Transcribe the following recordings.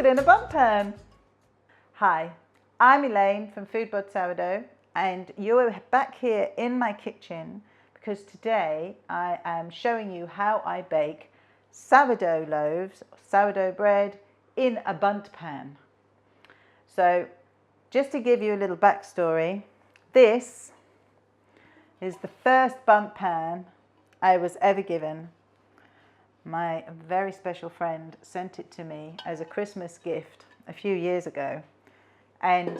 in a Bundt pan. Hi, I'm Elaine from Food Bod Sourdough, and you're back here in my kitchen because today I am showing you how I bake sourdough loaves, sourdough bread in a Bundt pan. So just to give you a little backstory, this is the first Bundt pan I was ever given. My very special friend sent it to me as a Christmas gift a few years ago. And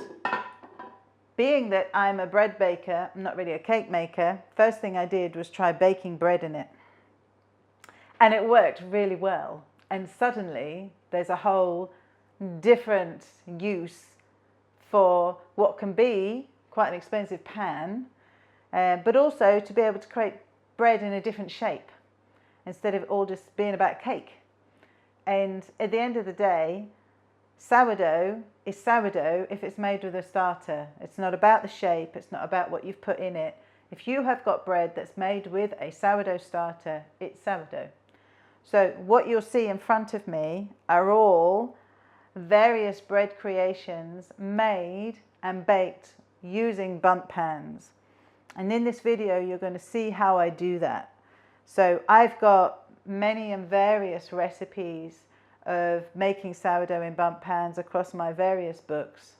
being that I'm a bread baker, I'm not really a cake maker, first thing I did was try baking bread in it. And it worked really well. And suddenly there's a whole different use for what can be quite an expensive pan, but also to be able to create bread in a different shape instead of all just being about cake. And at the end of the day, sourdough is sourdough if it's made with a starter. It's not about the shape, it's not about what you've put in it. If you have got bread that's made with a sourdough starter, it's sourdough. So what you'll see in front of me are all various bread creations made and baked using Bundt pans. And in this video, you're going to see how I do that. So I've got many and various recipes of making sourdough in Bundt pans across my various books.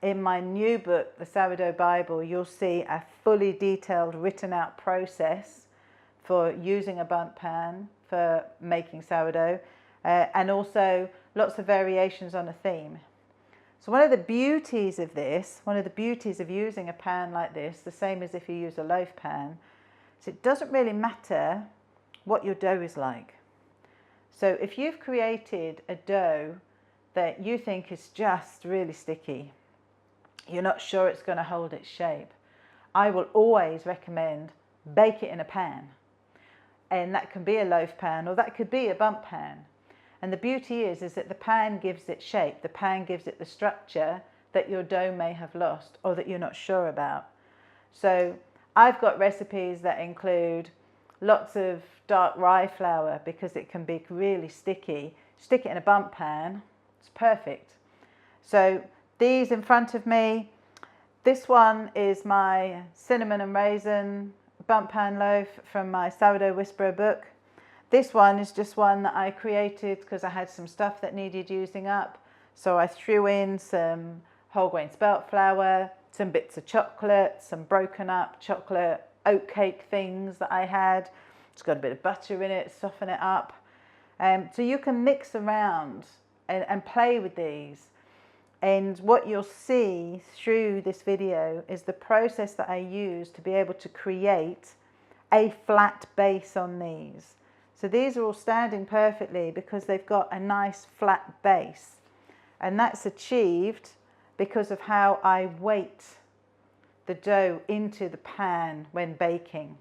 In my new book, The Sourdough Bible, you'll see a fully detailed written out process for using a Bundt pan for making sourdough, and also lots of variations on a theme. So one of the beauties of this, one of the beauties of using a pan like this, the same as if you use a loaf pan, is it doesn't really matter what your dough is like. So if you've created a dough that you think is just really sticky, you're not sure it's going to hold its shape, I will always recommend bake it in a pan. And that can be a loaf pan or that could be a Bundt pan. And the beauty is that the pan gives it shape, the pan gives it the structure that your dough may have lost or that you're not sure about. So I've got recipes that include lots of dark rye flour because it can be really sticky. Stick it in a Bundt pan, it's perfect. So these in front of me, this one is my cinnamon and raisin Bundt pan loaf from my Sourdough Whisperer book. This one is just one that I created because I had some stuff that needed using up. So I threw in some whole grain spelt flour, some bits of chocolate, some broken up chocolate oatcake things that I had. It's got a bit of butter in it, soften it up. So you can mix around and play with these. And what you'll see through this video is the process that I use to be able to create a flat base on these. So these are all standing perfectly because they've got a nice flat base. And that's achieved because of how I weight the dough into the pan when baking.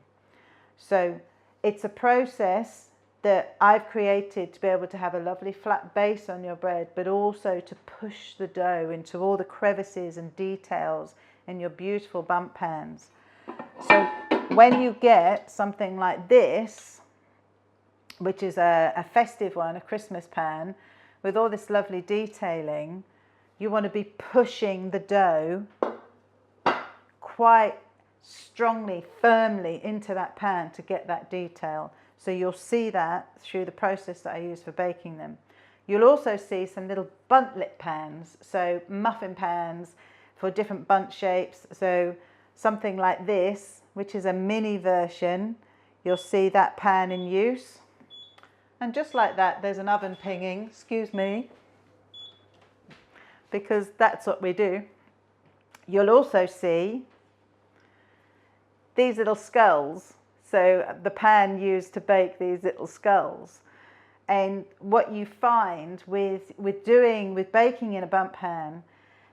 So it's a process that I've created to be able to have a lovely flat base on your bread, but also to push the dough into all the crevices and details in your beautiful Bundt pans. So when you get something like this, which is a festive one, a Christmas pan, with all this lovely detailing, you want to be pushing the dough quite strongly, firmly into that pan to get that detail. So you'll see that through the process that I use for baking them. You'll also see some little Bundt lip pans, so muffin pans for different Bundt shapes. So something like this, which is a mini version, you'll see that pan in use. And just like that, there's an oven pinging, excuse me, because that's what we do. You'll also see these little skulls. So the pan used to bake these little skulls. And what you find with baking in a Bundt pan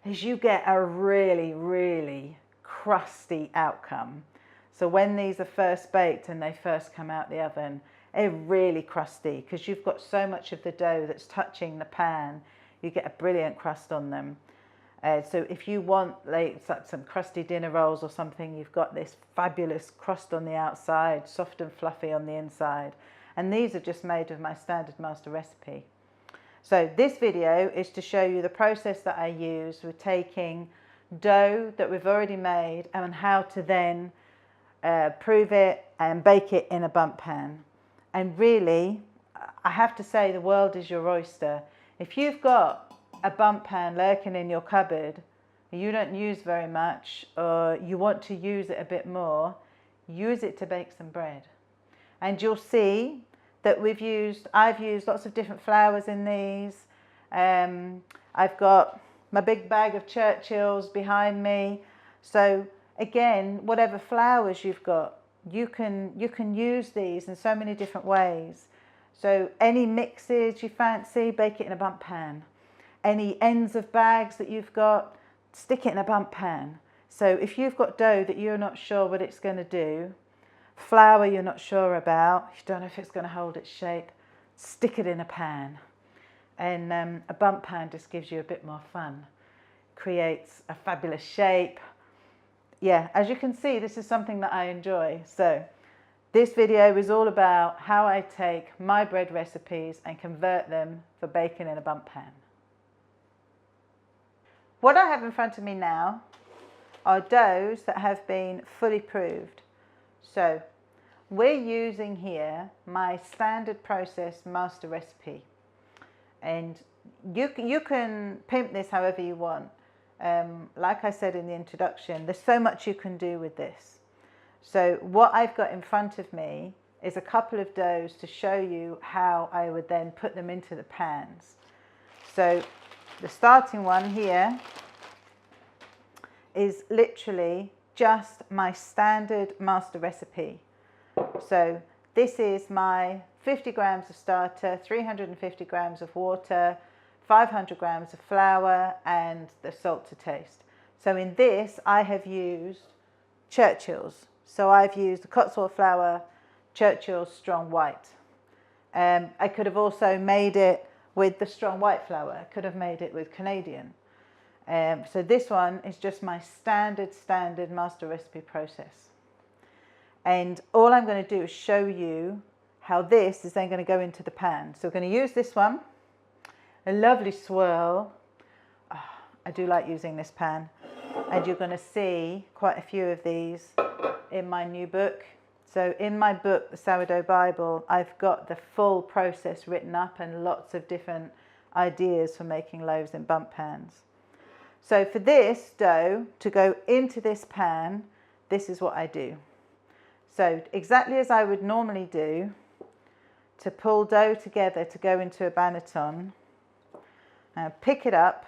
is you get a really, really crusty outcome. So when these are first baked and they first come out the oven, they're really crusty because you've got so much of the dough that's touching the pan. You get a brilliant crust on them. So if you want like some crusty dinner rolls or something, you've got this fabulous crust on the outside, soft and fluffy on the inside. And these are just made with my standard master recipe. So this video is to show you the process that I use with taking dough that we've already made and how to then prove it and bake it in a Bundt pan. And really, I have to say, the world is your oyster. If you've got a Bundt pan lurking in your cupboard you don't use very much, or you want to use it a bit more, use it to bake some bread. And you'll see that I've used lots of different flours in these. I've got my big bag of Churchill's behind me. So again, whatever flours you've got, you can use these in so many different ways. So any mixes you fancy, bake it in a Bundt pan. Any ends of bags that you've got, stick it in a Bundt pan. So if you've got dough that you're not sure what it's going to do, flour you're not sure about, you don't know if it's going to hold its shape, stick it in a pan. And a Bundt pan just gives you a bit more fun. Creates a fabulous shape. Yeah, as you can see, this is something that I enjoy. So this video is all about how I take my bread recipes and convert them for baking in a Bundt pan. What I have in front of me now are doughs that have been fully proved. So we're using here my standard process master recipe. And you can pimp this however you want. Like I said in the introduction, there's so much you can do with this. So what I've got in front of me is a couple of doughs to show you how I would then put them into the pans. So the starting one here is literally just my standard master recipe. So this is my 50 grams of starter, 350 grams of water, 500 grams of flour and the salt to taste. So in this I have used Churchill's. So I've used the Cotswold flour, Churchill's strong white. I could have also made it with the strong white flour. I could have made it with Canadian. So this one is just my standard master recipe process. And all I'm going to do is show you how this is then going to go into the pan. So we're going to use this one, a lovely swirl. Oh, I do like using this pan. And you're going to see quite a few of these in my new book. So in my book, The Sourdough Bible, I've got the full process written up and lots of different ideas for making loaves in Bundt pans. So for this dough to go into this pan, this is what I do. So exactly as I would normally do to pull dough together to go into a banneton, pick it up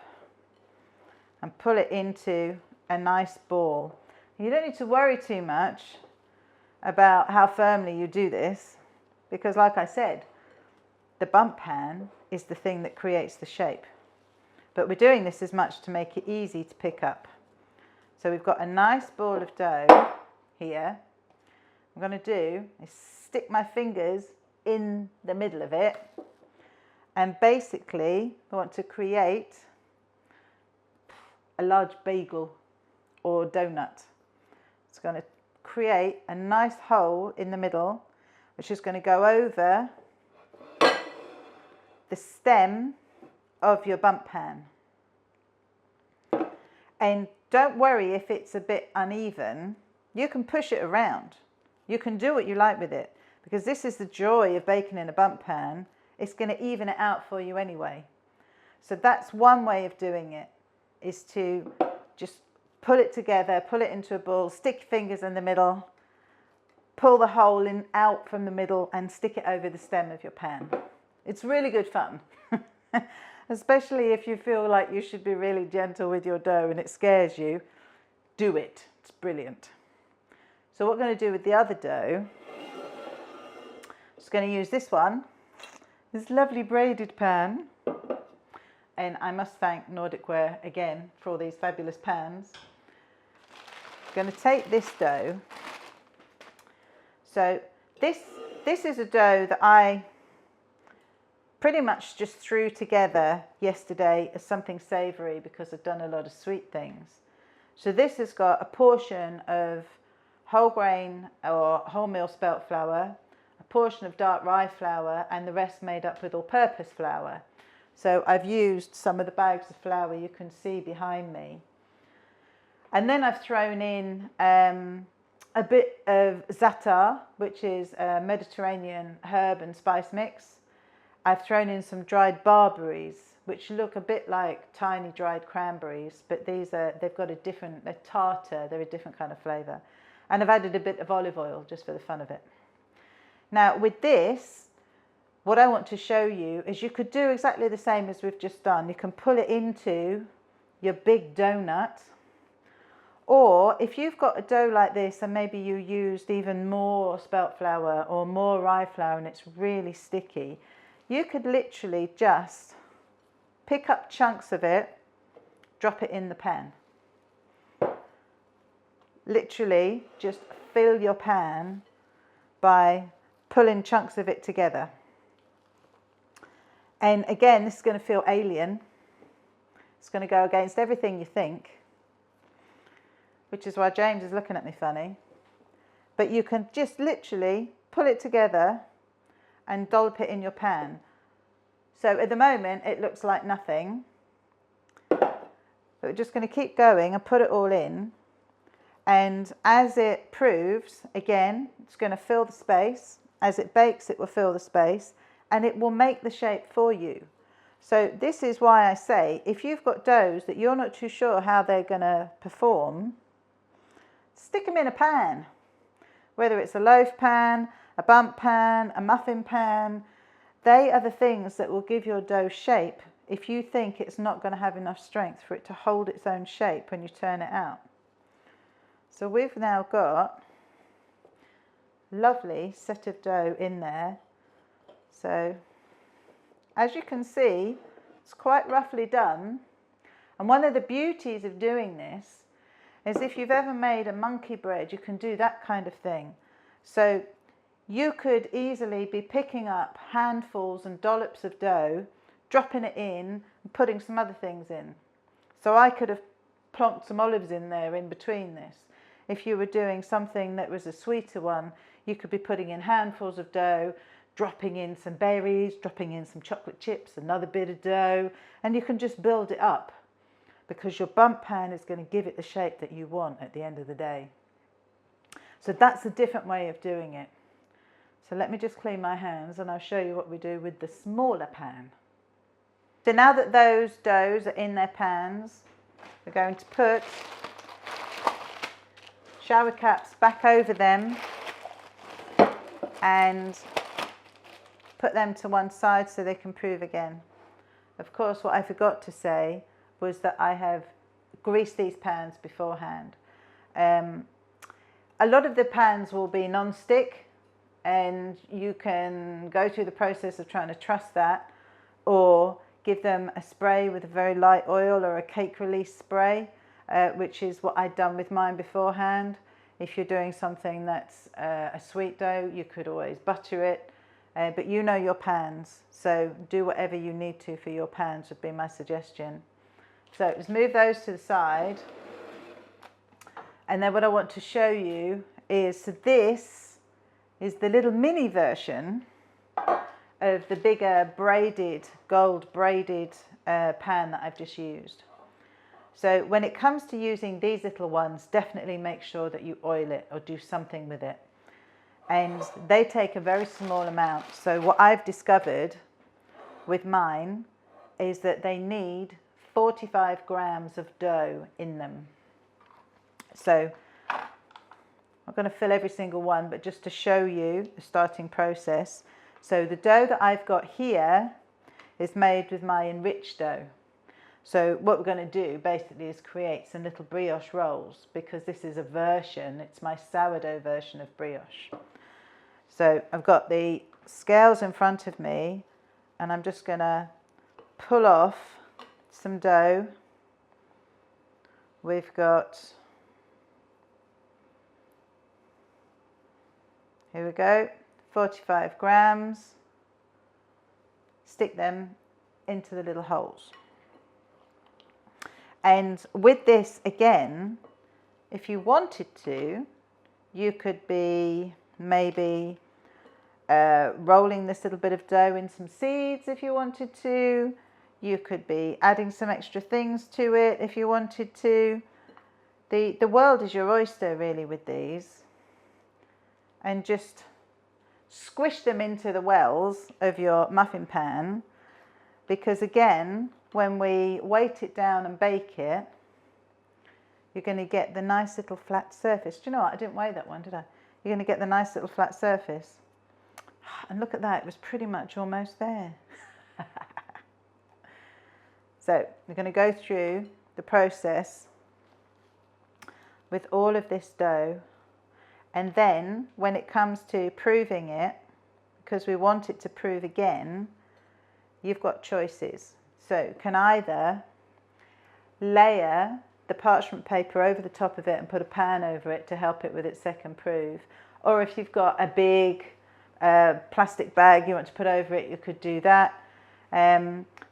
and pull it into a nice ball. You don't need to worry too much about how firmly you do this, because like I said, the Bundt pan is the thing that creates the shape. But we're doing this as much to make it easy to pick up. So we've got a nice ball of dough here. What I'm going to do is stick my fingers in the middle of it, and basically I want to create a large bagel or donut. It's going to create a nice hole in the middle, which is going to go over the stem of your Bundt pan. And don't worry if it's a bit uneven, you can push it around. You can do what you like with it, because this is the joy of baking in a Bundt pan. It's going to even it out for you anyway. So that's one way of doing it, is to just pull it together, pull it into a ball, stick your fingers in the middle, pull the hole in out from the middle and stick it over the stem of your pan. It's really good fun. Especially if you feel like you should be really gentle with your dough and it scares you, do it. It's brilliant. So what we're going to do with the other dough, just going to use this one, this lovely braided pan. And I must thank Nordic Ware again for all these fabulous pans. I'm going to take this dough. So this is a dough that I pretty much just threw together yesterday as something savoury, because I've done a lot of sweet things. So this has got a portion of whole grain or wholemeal spelt flour, a portion of dark rye flour, and the rest made up with all-purpose flour. So I've used some of the bags of flour you can see behind me. And then I've thrown in a bit of za'atar, which is a Mediterranean herb and spice mix. I've thrown in some dried barberries, which look a bit like tiny dried cranberries, but they've got a different, they're tartar, they're a different kind of flavour. And I've added a bit of olive oil just for the fun of it. Now with this, what I want to show you is you could do exactly the same as we've just done. You can pull it into your big donut, or if you've got a dough like this and maybe you used even more spelt flour or more rye flour and it's really sticky, you could literally just pick up chunks of it, drop it in the pan. Literally just fill your pan by pulling chunks of it together. And again, this is going to feel alien. It's going to go against everything you think, which is why James is looking at me funny. But you can just literally pull it together and dollop it in your pan. So at the moment it looks like nothing, but we're just going to keep going and put it all in, and as it proves, again, it's going to fill the space. As it bakes, it will fill the space and it will make the shape for you. So this is why I say, if you've got doughs that you're not too sure how they're going to perform, stick them in a pan, whether it's a loaf pan, a bundt pan, a muffin pan. They are the things that will give your dough shape if you think it's not going to have enough strength for it to hold its own shape when you turn it out. So we've now got a lovely set of dough in there. So as you can see, it's quite roughly done. And one of the beauties of doing this is if you've ever made a monkey bread, you can do that kind of thing. So you could easily be picking up handfuls and dollops of dough, dropping it in and putting some other things in. So I could have plonked some olives in there in between this. If you were doing something that was a sweeter one, you could be putting in handfuls of dough, dropping in some berries, dropping in some chocolate chips, another bit of dough, and you can just build it up because your bundt pan is going to give it the shape that you want at the end of the day. So that's a different way of doing it. So let me just clean my hands and I'll show you what we do with the smaller pan. So now that those doughs are in their pans, we're going to put shower caps back over them and put them to one side so they can prove again. Of course, what I forgot to say was that I have greased these pans beforehand. A lot of the pans will be non-stick, and you can go through the process of trying to trust that, or give them a spray with a very light oil or a cake release spray, which is what I'd done with mine beforehand. If you're doing something that's a sweet dough, you could always butter it, but you know your pans, so do whatever you need to for your pans would be my suggestion. So let's move those to the side, and then what I want to show you is, so this is the little mini version of the bigger braided, gold braided pan that I've just used. So when it comes to using these little ones, definitely make sure that you oil it or do something with it. And they take a very small amount. So what I've discovered with mine is that they need 45 grams of dough in them. So I'm going to fill every single one, but just to show you the starting process. So the dough that I've got here is made with my enriched dough. So what we're going to do basically is create some little brioche rolls, because this is a version, it's my sourdough version of brioche. So I've got the scales in front of me, and I'm just going to pull off some dough. We've got, here we go, 45 grams. Stick them into the little holes. And with this, again, if you wanted to, you could be maybe rolling this little bit of dough in some seeds if you wanted to. You could be adding some extra things to it if you wanted to. The world is your oyster really with these. And just squish them into the wells of your muffin pan, because again, when we weight it down and bake it, you're going to get the nice little flat surface. Do you know what? I didn't weigh that one, did I? You're going to get the nice little flat surface. And look at that, it was pretty much almost there. So we're going to go through the process with all of this dough, and then when it comes to proving it, because we want it to prove again, you've got choices. So you can either layer the parchment paper over the top of it and put a pan over it to help it with its second prove, or if you've got a big plastic bag you want to put over it, you could do that.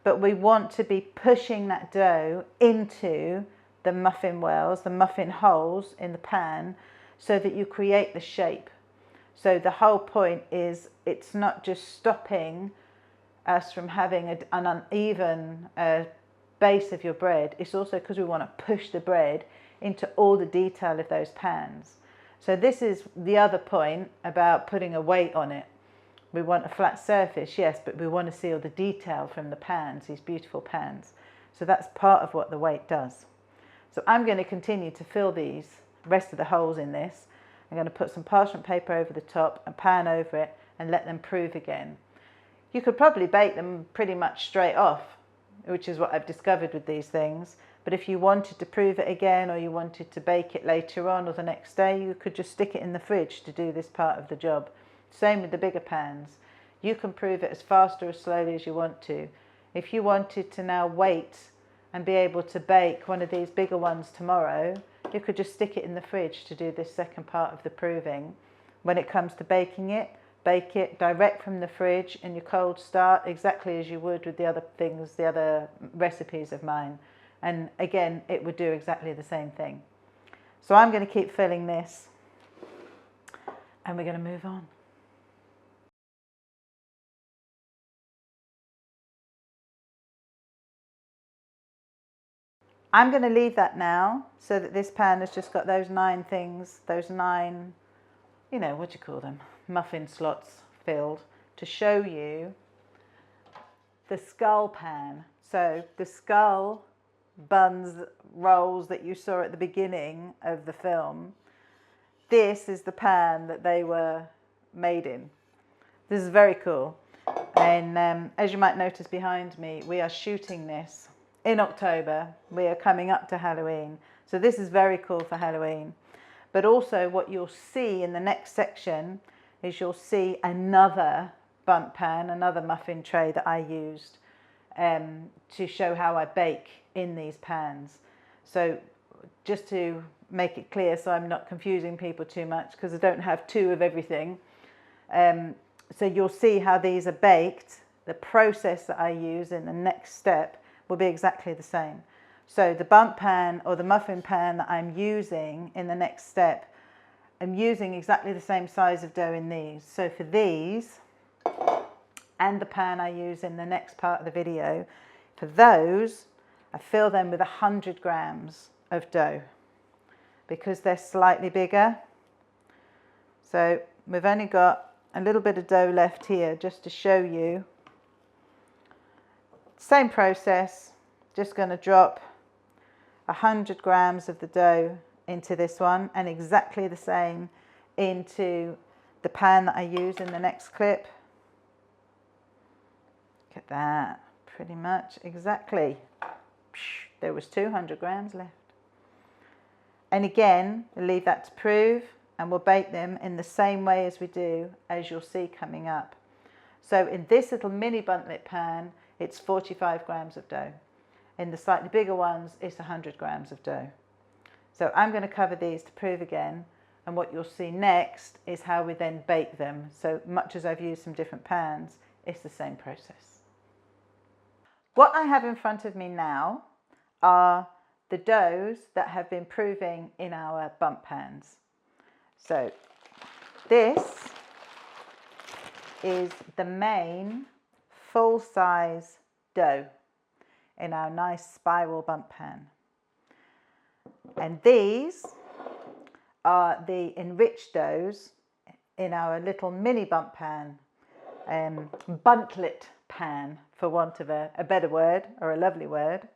But we want to be pushing that dough into the muffin wells, the muffin holes in the pan, so that you create the shape. So the whole point is it's not just stopping us from having an uneven base of your bread, it's also because we want to push the bread into all the detail of those pans. So this is the other point about putting a weight on it. We want a flat surface, yes, but we want to see all the detail from the pans, these beautiful pans. So that's part of what the weight does. So I'm going to continue to fill these rest of the holes in this. I'm going to put some parchment paper over the top, a pan over it, and let them prove again. You could probably bake them pretty much straight off, which is what I've discovered with these things. But if you wanted to prove it again, or you wanted to bake it later on or the next day, you could just stick it in the fridge to do this part of the job. Same with the bigger pans. You can prove it as fast or as slowly as you want to. If you wanted to now wait and be able to bake one of these bigger ones tomorrow, you could just stick it in the fridge to do this second part of the proving. When it comes to baking it, bake it direct from the fridge in your cold start, exactly as you would with the other things, the other recipes of mine. And again, it would do exactly the same thing. So I'm going to keep filling this, and we're going to move on. I'm going to leave that now so that this pan has just got those 9 things, those 9, what do you call them, muffin slots filled, to show you the skull pan. So the skull buns rolls that you saw at the beginning of the film, this is the pan that they were made in. This is very cool. And as you might notice behind me, we are shooting this in October. We are coming up to Halloween. So this is very cool for Halloween. But also what you'll see in the next section is you'll see another bundt pan, another muffin tray that I used to show how I bake in these pans. So just to make it clear, so I'm not confusing people too much, because I don't have 2 of everything. So you'll see how these are baked. The process that I use in the next step will be exactly the same. So the bundt pan or the muffin pan that I'm using in the next step, I'm using exactly the same size of dough in these. So for these, and the pan I use in the next part of the video, for those, I fill them with 100 grams of dough because they're slightly bigger. So we've only got a little bit of dough left here just to show you. Same process, just going to drop 100 grams of the dough into this one, and exactly the same into the pan that I use in the next clip. Look at that, pretty much exactly. There was 200 grams left. And again, we'll leave that to prove, and we'll bake them in the same way as we do, as you'll see coming up. So in this little mini buntlet pan, it's 45 grams of dough. In the slightly bigger ones, it's 100 grams of dough. So I'm going to cover these to prove again, and what you'll see next is how we then bake them. So much as I've used some different pans, it's the same process. What I have in front of me now are the doughs that have been proving in our bundt pans. So this is the main full-size dough. in our nice spiral Bundt pan. And these are the enriched doughs in our little mini Bundt pan, Bundtlet pan, for want of a better word or a lovely word.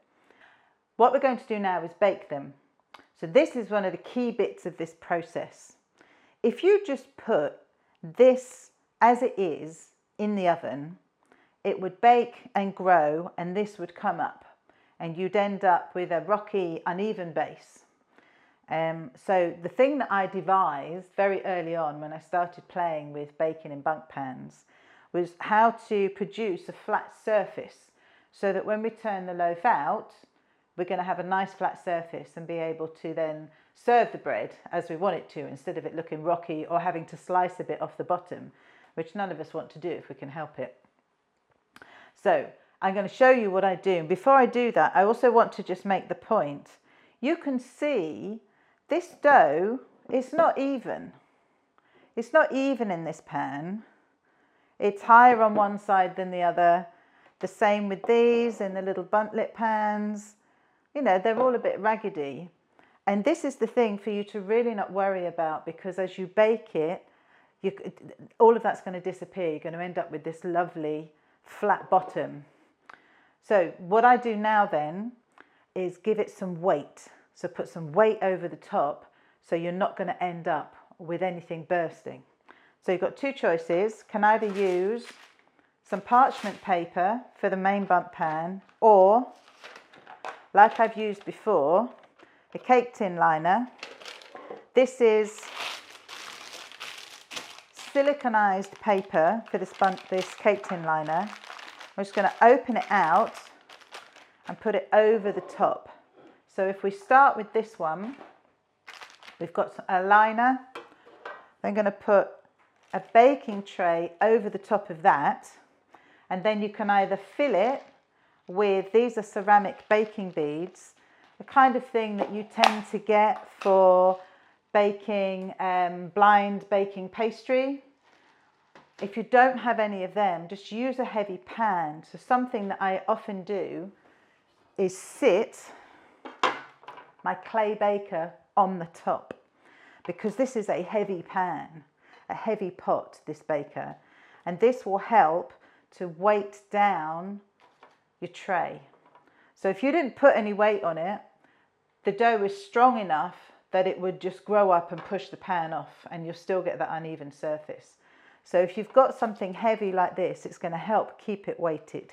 What we're going to do now is bake them. So this is one of the key bits of this process. If you just put this as it is in the oven, it would bake and grow, and this would come up, and you'd end up with a rocky, uneven base. So the thing that I devised very early on when I started playing with baking in Bundt pans was how to produce a flat surface so that when we turn the loaf out, we're going to have a nice flat surface and be able to then serve the bread as we want it to, instead of it looking rocky or having to slice a bit off the bottom, which none of us want to do if we can help it. So I'm going to show you what I do. Before I do that, I also want to just make the point. You can see this dough is not even. It's not even in this pan. It's higher on one side than the other. The same with these in the little Bundtlet pans. You know, they're all a bit raggedy. And this is the thing for you to really not worry about, because as you bake it, all of that's going to disappear. You're going to end up with this lovely flat bottom. So what I do now then is give it some weight. So put some weight over the top so you're not going to end up with anything bursting. So you've got two choices. Can either use some parchment paper for the main Bundt pan, or, like I've used before, a cake tin liner. This is siliconized paper for this cake tin liner. I'm just going to open it out and put it over the top. So if we start with this one, we've got a liner. I'm going to put a baking tray over the top of that, and then you can either fill it with, these are ceramic baking beads, the kind of thing that you tend to get for baking blind baking pastry. If you don't have any of them, just use a heavy pan. So something that I often do is sit my clay baker on the top, because this is a heavy pan, a heavy pot, this baker, and this will help to weight down your tray. So if you didn't put any weight on it, the dough is strong enough that it would just grow up and push the pan off, and you'll still get that uneven surface. So if you've got something heavy like this, it's going to help keep it weighted.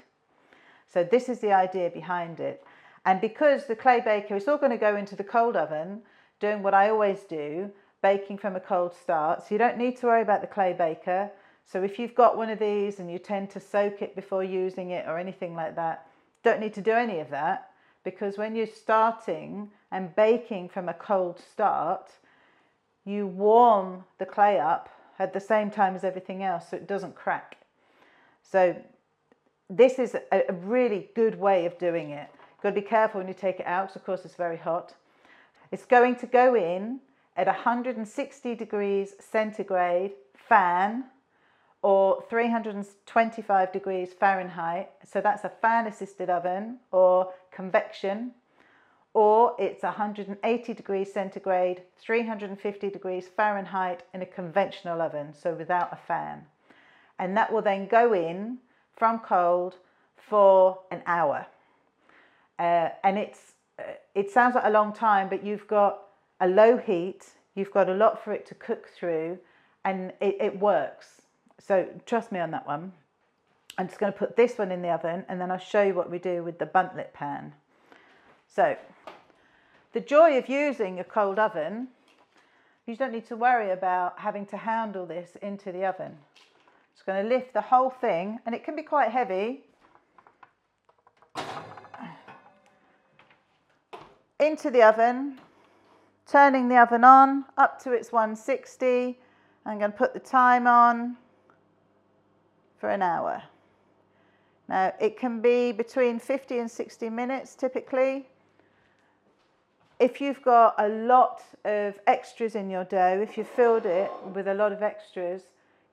So this is the idea behind it. And because the clay baker is all going to go into the cold oven, doing what I always do, baking from a cold start, so you don't need to worry about the clay baker. So if you've got one of these and you tend to soak it before using it or anything like that, don't need to do any of that, because when you're starting and baking from a cold start, you warm the clay up at the same time as everything else so it doesn't crack. So this is a really good way of doing it. You've got to be careful when you take it out, because of course it's very hot. It's going to go in at 160 degrees centigrade fan, or 325 degrees Fahrenheit. So that's a fan assisted oven or convection, or it's 180 degrees centigrade, 350 degrees Fahrenheit in a conventional oven, so without a fan. And that will then go in from cold for an hour. And it sounds like a long time, but you've got a low heat, you've got a lot for it to cook through, and it works. So trust me on that one. I'm just going to put this one in the oven, and then I'll show you what we do with the Bundtlet pan. So the joy of using a cold oven, you don't need to worry about having to handle this into the oven. It's going to lift the whole thing, and it can be quite heavy, into the oven, turning the oven on up to its 160. I'm going to put the time on for an hour. Now it can be between 50 and 60 minutes typically. If you've got a lot of extras in your dough, if you filled it with a lot of extras,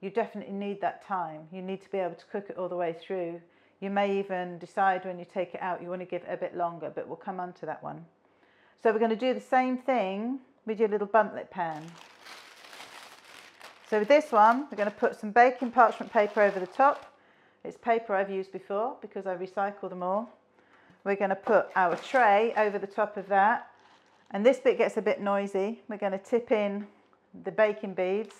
you definitely need that time. You need to be able to cook it all the way through. You may even decide when you take it out you want to give it a bit longer, but we'll come on to that one. So we're going to do the same thing with your little buntlet pan. So with this one, we're going to put some baking parchment paper over the top. It's paper I've used before because I recycle them all. We're going to put our tray over the top of that. And this bit gets a bit noisy. We're going to tip in the baking beads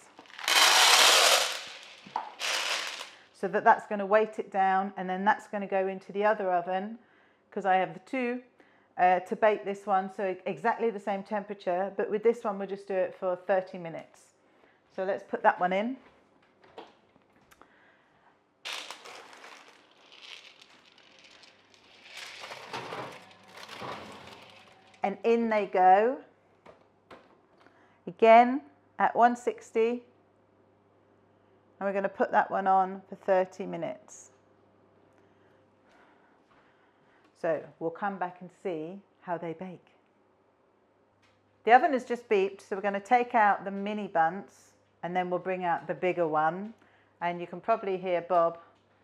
so that that's going to weight it down, and then that's going to go into the other oven because I have the two to bake this one, so exactly the same temperature, but with this one we'll just do it for 30 minutes. So let's put that one in. And in they go. Again at 160. And we're going to put that one on for 30 minutes. So we'll come back and see how they bake. The oven has just beeped, so we're going to take out the mini bunts and then we'll bring out the bigger one. And you can probably hear Bob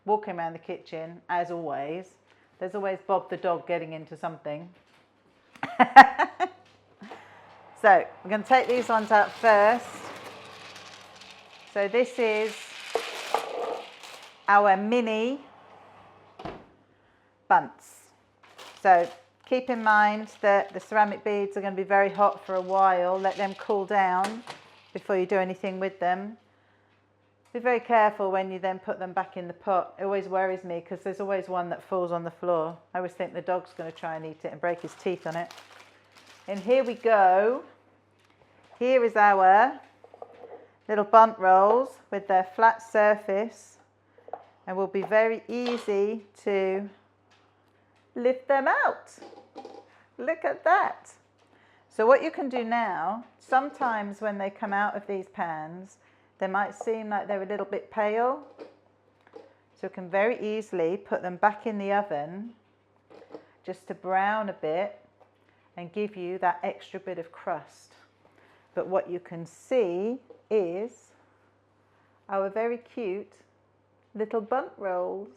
walking around the kitchen, as always. There's always Bob the dog getting into something. So we're going to take these ones out first. So this is our mini bunts. So keep in mind that the ceramic beads are going to be very hot for a while. Let them cool down before you do anything with them. Be very careful when you then put them back in the pot. It always worries me because there's always one that falls on the floor. I always think the dog's going to try and eat it and break his teeth on it. And here we go. Here is our little bundt rolls with their flat surface, and will be very easy to lift them out. Look at that. So what you can do now, sometimes when they come out of these pans, they might seem like they're a little bit pale. So you can very easily put them back in the oven just to brown a bit and give you that extra bit of crust. But what you can see is our very cute little bundt rolls.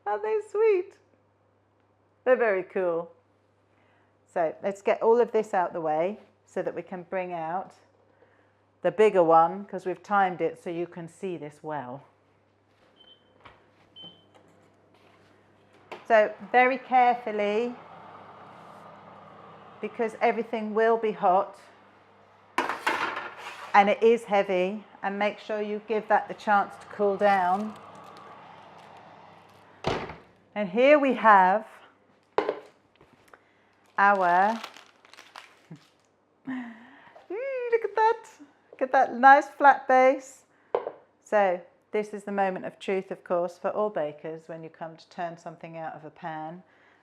Aren't they sweet? They're very cool. So let's get all of this out the way so that we can bring out the bigger one, because we've timed it so you can see this well. So very carefully, because everything will be hot and it is heavy, and make sure you give that the chance to cool down. And here we have our, look at that. Look at that nice flat base. So this is the moment of truth, of course, for all bakers when you come to turn something out of a pan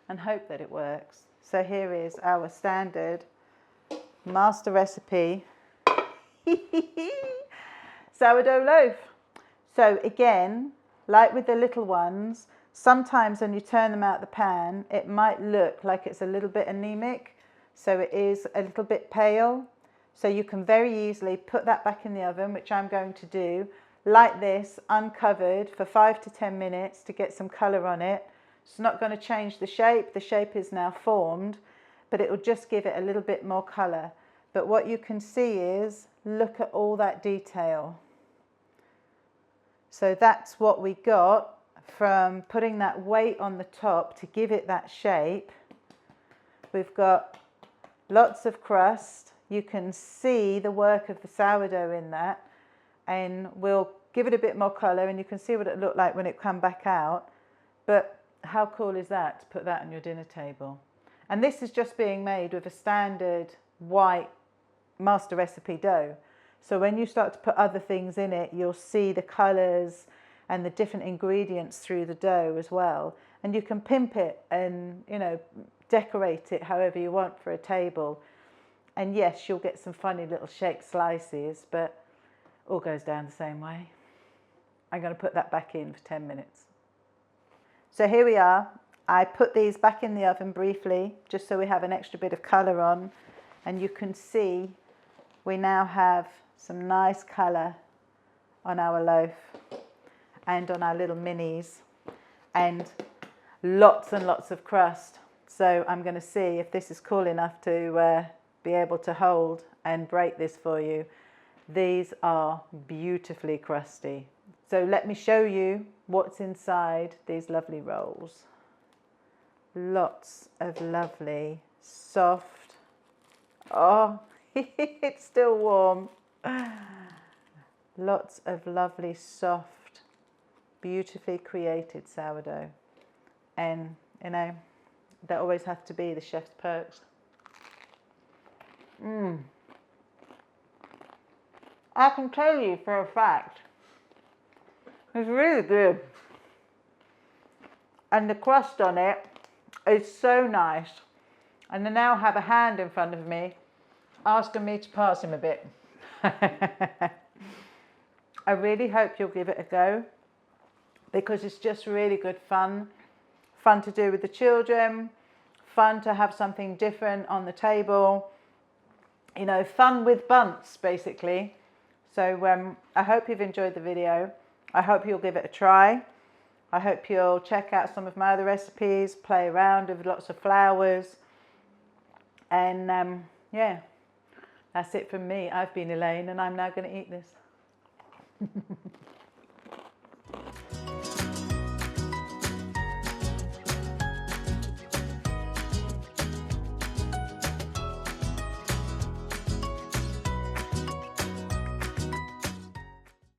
and hope that it works. So here is our standard master recipe sourdough loaf. So again, like with the little ones, sometimes when you turn them out the pan, it might look like it's a little bit anemic. So it is a little bit pale. So you can very easily put that back in the oven, which I'm going to do, like this, uncovered for 5 to 10 minutes to get some colour on it. It's not going to change the shape. The shape is now formed, but it will just give it a little bit more colour. But what you can see is, look at all that detail. So that's what we got from putting that weight on the top to give it that shape. We've got lots of crust. You can see the work of the sourdough in that, and we'll give it a bit more colour, and you can see what it looked like when it come back out. But how cool is that to put that on your dinner table? And this is just being made with a standard white master recipe dough. So when you start to put other things in it, you'll see the colours and the different ingredients through the dough as well. And you can pimp it and, you know, decorate it however you want for a table. And yes, you'll get some funny little shaped slices, but all goes down the same way. I'm going to put that back in for 10 minutes. So here we are. I put these back in the oven briefly, just so we have an extra bit of colour on. And you can see we now have some nice colour on our loaf and on our little minis. and lots and lots of crust. So I'm going to see if this is cool enough to be able to hold and break this for you. These are beautifully crusty. So let me show you what's inside these lovely rolls. Lots of lovely, soft, oh, it's still warm. Lots of lovely, soft, beautifully created sourdough. And, you know, that always have to be the chef's perks. I can tell you for a fact, it's really good. And the crust on it is so nice. And I now have a hand in front of me asking me to pass him a bit. I really hope you'll give it a go, because it's just really good fun. Fun to do with the children, fun to have something different on the table. You know, fun with bunts, basically. So I hope you've enjoyed the video. I hope you'll give it a try. I hope you'll check out some of my other recipes, play around with lots of flours. And yeah, that's it from me. I've been Elaine, and I'm now going to eat this.